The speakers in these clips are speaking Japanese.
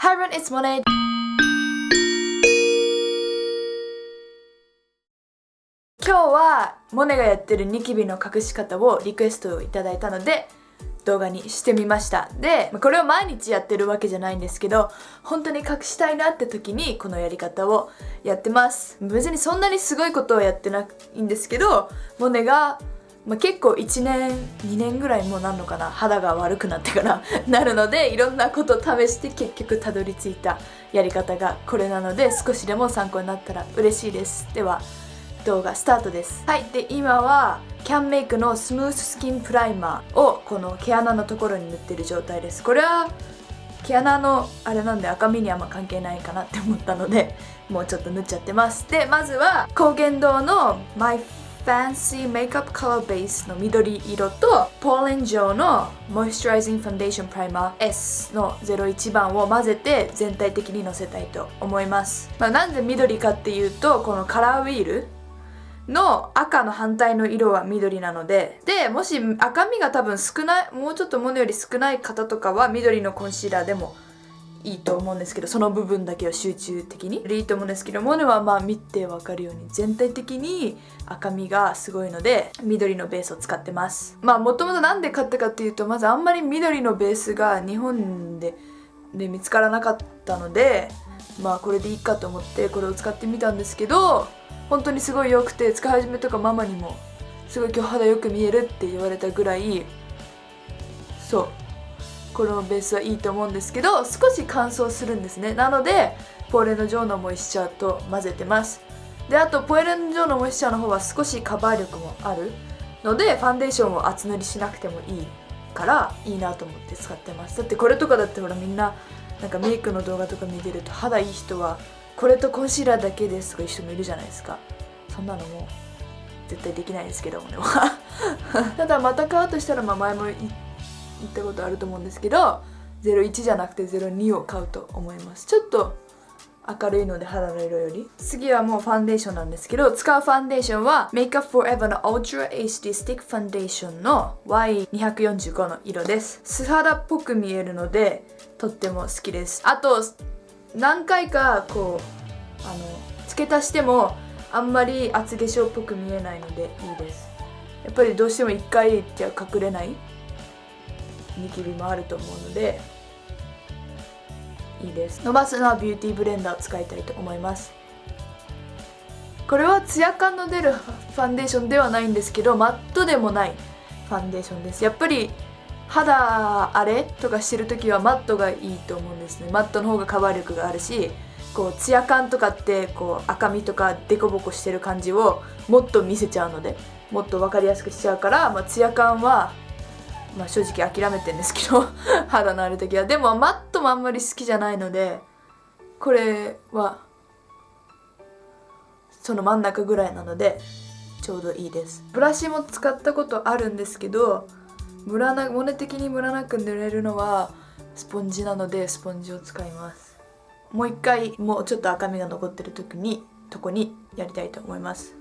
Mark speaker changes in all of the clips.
Speaker 1: Hi everyone, it's Monet. 今日はモネがやってるニキビの隠し方をリクエストをいただいたので動画にしてみました。で、これを毎日やってるわけじゃないんですけど、本当に隠したいなって時にこのやり方をやってます。別にそんなにすごいことはやってないんですけど、モネが結構1年2年ぐらいもうなんのかな、肌が悪くなってからなるので、いろんなことを試して結局たどり着いたやり方がこれなので、少しでも参考になったら嬉しいです。では動画スタートです。はい、で今はキャンメイクのスムーススキンプライマーをこの毛穴のところに塗ってる状態です。これは毛穴のあれなんで赤みにあんま関係ないかなって思ったので、もうちょっと塗っちゃってます。でまずは高原堂のマイFancy Makeup Color Base の緑色とポーレンジョーの Moisturizing Foundation Primer S の01番を混ぜて全体的にのせたいと思います。なんで緑かっていうと、このカラーウィールの赤の反対の色は緑なので、もし赤みが多分少ない、もうちょっとモネより少ない方とかは緑のコンシーラーでもいいと思うんですけど、その部分だけを集中的にいいと思うんですけど、モネは見てわかるように全体的に赤みがすごいので緑のベースを使ってます。もともとなんで買ったかっていうと、まずあんまり緑のベースが日本で見つからなかったので、これでいいかと思ってこれを使ってみたんですけど、本当にすごい良くて、使い始めとかママにもすごい今日肌よく見えるって言われたぐらい、そうこのベースはいいと思うんですけど、少し乾燥するんですね。なのでポーレンジョーのモイスチャーと混ぜてます。であとポーレンジョーのモイスチャーの方は少しカバー力もあるので、ファンデーションを厚塗りしなくてもいいからいいなと思って使ってます。だってこれとかだってほら、みんななんかメイクの動画とか見てると、肌いい人はこれとコンシーラーだけですとかいう人もいるじゃないですか。そんなのもう絶対できないですけど、俺はただまた買うとしたら、前も言ったことあると思うんですけど、01じゃなくて02を買うと思います。ちょっと明るいので、肌の色より。次はもうファンデーションなんですけど、使うファンデーションは Make Up For Ever の Ultra HD Stick Foundation の Y245 の色です。素肌っぽく見えるのでとっても好きです。あと何回か付け足してもあんまり厚化粧っぽく見えないのでいいです。やっぱりどうしても1回じゃ隠れないニキビもあると思うのでいいです。伸ばすのはビューティーブレンダーを使いたいと思います。これはツヤ感の出るファンデーションではないんですけど、マットでもないファンデーションです。やっぱり肌荒れとかしてる時はマットがいいと思うんですね。マットの方がカバー力があるし、ツヤ感とかって赤みとかデコボコしてる感じをもっと見せちゃうので、もっと分かりやすくしちゃうから、ツヤ感は正直諦めてるんですけど肌のある時は。でもマットもあんまり好きじゃないので、これはその真ん中ぐらいなのでちょうどいいです。ブラシも使ったことあるんですけど、モネ的にムラなく塗れるのはスポンジなので、スポンジを使います。もう一回、もうちょっと赤みが残ってるとこにやりたいと思います。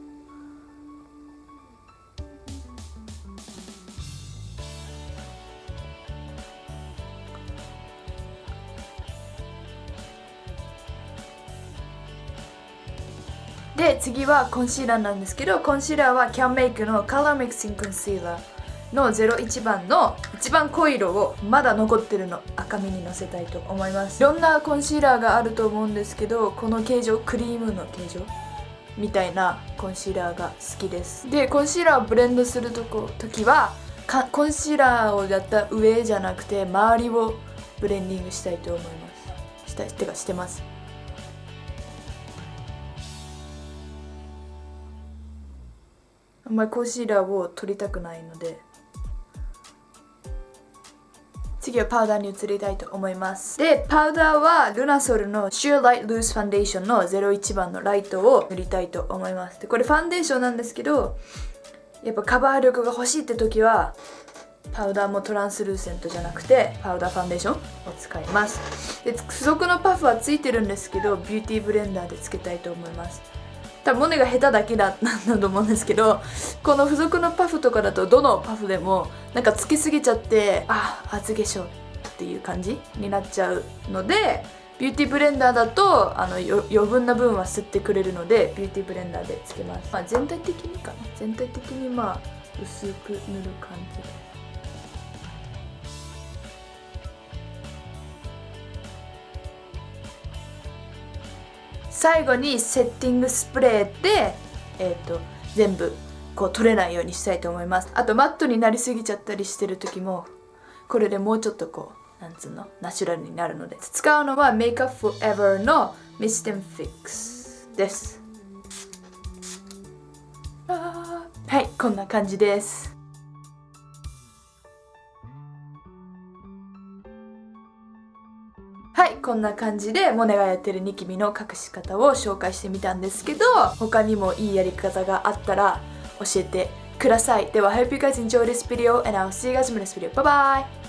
Speaker 1: で次はコンシーラーなんですけど、コンシーラーはキャンメイクの Color Mixing Concealer の01番の一番濃い色をまだ残ってるの赤みにのせたいと思います。いろんなコンシーラーがあると思うんですけど、この形状、クリームの形状みたいなコンシーラーが好きです。でコンシーラーをブレンドする時はコンシーラーをやった上じゃなくて周りをブレンディングしたいと思います。してます。あんまりコンシーラーを取りたくないので、次はパウダーに移りたいと思います。でパウダーはルナソルの Sheer Light Loose Foundation の01番のライトを塗りたいと思います。でこれファンデーションなんですけど、やっぱカバー力が欲しいって時はパウダーもトランスルーセントじゃなくてパウダーファンデーションを使います。で付属のパフはついてるんですけど、ビューティーブレンダーでつけたいと思います。多分モネが下手だけなんだと思うんですけど、この付属のパフとかだとどのパフでもなんかつけすぎちゃって厚化粧っていう感じになっちゃうので、ビューティーブレンダーだと余分な分は吸ってくれるのでビューティーブレンダーでつけます。全体的に薄く塗る感じです。最後にセッティングスプレーで、全部こう取れないようにしたいと思います。あとマットになりすぎちゃったりしてる時もこれでもうちょっとこうなんつうのナチュラルになるので、使うのは Make Up For Ever の Mist and Fix です。はい、こんな感じです。はい、こんな感じでモネがやってるニキビの隠し方を紹介してみたんですけど、他にもいいやり方があったら教えてください。では、I hope you guys enjoyed this video and I'll see you guys in the next video. Bye bye!